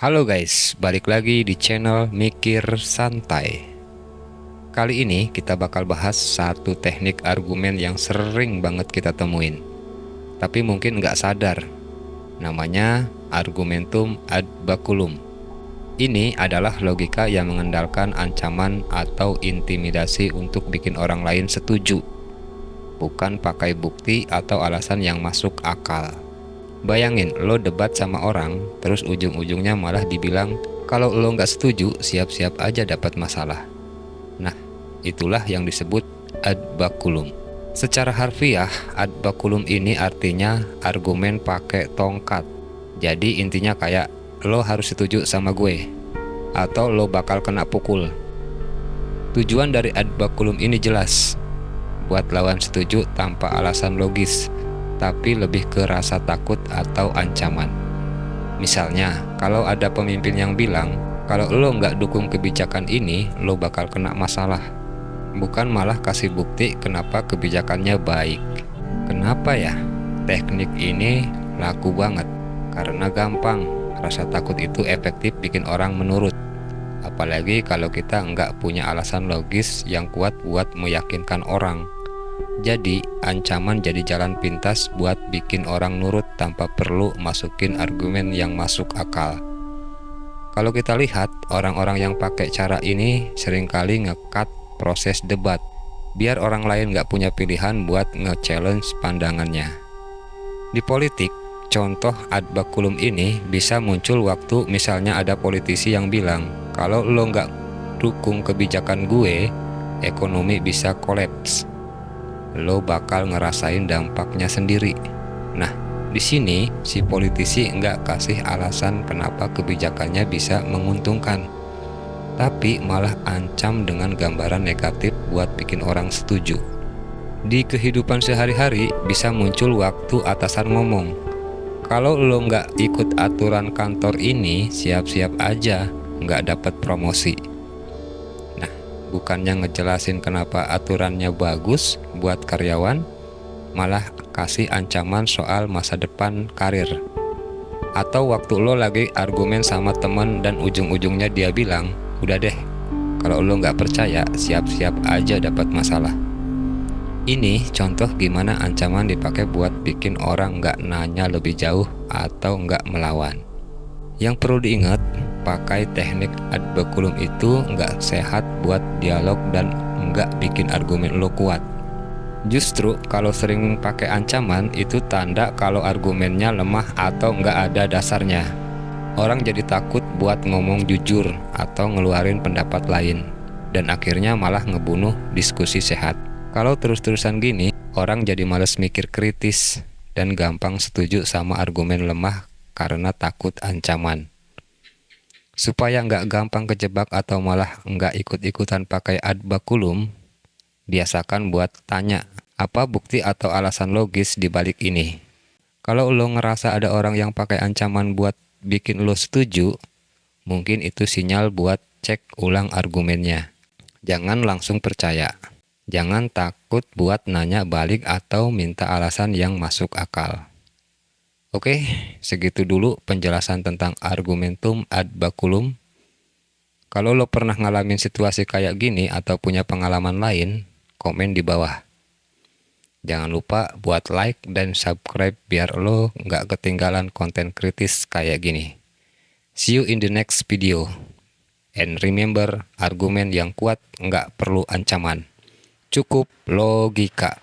Halo guys, balik lagi di channel Mikir Santai. Kali ini kita bakal bahas satu teknik argumen yang sering banget kita temuin, tapi mungkin nggak sadar. Namanya argumentum ad baculum. Ini adalah logika yang mengandalkan ancaman atau intimidasi untuk bikin orang lain setuju, bukan pakai bukti atau alasan yang masuk akal. Bayangin lo debat sama orang, terus ujung-ujungnya malah dibilang kalau lo nggak setuju, siap-siap aja dapat masalah. Nah, itulah yang disebut ad baculum. Secara harfiah, ad baculum ini artinya argumen pakai tongkat. Jadi intinya kayak lo harus setuju sama gue, atau lo bakal kena pukul. Tujuan dari ad baculum ini jelas, buat lawan setuju tanpa alasan logis, tapi lebih ke rasa takut atau ancaman. Misalnya, kalau ada pemimpin yang bilang, kalau lo nggak dukung kebijakan ini, lo bakal kena masalah. Bukan malah kasih bukti kenapa kebijakannya baik. Kenapa ya? Teknik ini laku banget, karena gampang. Rasa takut itu efektif bikin orang menurut. Apalagi kalau kita nggak punya alasan logis yang kuat buat meyakinkan orang. Jadi, ancaman jadi jalan pintas buat bikin orang nurut tanpa perlu masukin argumen yang masuk akal. Kalau kita lihat, orang-orang yang pakai cara ini seringkali nge-cut proses debat, biar orang lain nggak punya pilihan buat nge-challenge pandangannya. Di politik, contoh ad baculum ini bisa muncul waktu misalnya ada politisi yang bilang, kalau lo nggak dukung kebijakan gue, ekonomi bisa kolaps. Lo bakal ngerasain dampaknya sendiri. Nah, di sini si politisi nggak kasih alasan kenapa kebijakannya bisa menguntungkan, tapi malah ancam dengan gambaran negatif buat bikin orang setuju. Di kehidupan sehari-hari bisa muncul waktu atasan ngomong, kalau lo nggak ikut aturan kantor ini, siap-siap aja nggak dapat promosi. Bukannya ngejelasin kenapa aturannya bagus buat karyawan, malah kasih ancaman soal masa depan karir. Atau waktu lo lagi argumen sama temen dan ujung-ujungnya dia bilang, udah deh, kalau lo nggak percaya, siap-siap aja dapat masalah. Ini contoh gimana ancaman dipakai buat bikin orang nggak nanya lebih jauh atau nggak melawan. Yang perlu diingat, pakai teknik ad baculum itu nggak sehat buat dialog dan nggak bikin argumen lo kuat. Justru kalau sering pakai ancaman itu tanda kalau argumennya lemah atau nggak ada dasarnya. Orang jadi takut buat ngomong jujur atau ngeluarin pendapat lain, dan akhirnya malah ngebunuh diskusi sehat. Kalau terus-terusan gini, orang jadi males mikir kritis dan gampang setuju sama argumen lemah karena takut ancaman. Supaya nggak gampang kejebak atau malah nggak ikut-ikutan pakai ad baculum, biasakan buat tanya, apa bukti atau alasan logis di balik ini? Kalau lo ngerasa ada orang yang pakai ancaman buat bikin lo setuju, mungkin itu sinyal buat cek ulang argumennya. Jangan langsung percaya. Jangan takut buat nanya balik atau minta alasan yang masuk akal. Oke, segitu dulu penjelasan tentang argumentum ad baculum. Kalau lo pernah ngalamin situasi kayak gini atau punya pengalaman lain, komen di bawah. Jangan lupa buat like dan subscribe biar lo nggak ketinggalan konten kritis kayak gini. See you in the next video. And remember, argumen yang kuat nggak perlu ancaman. Cukup logika.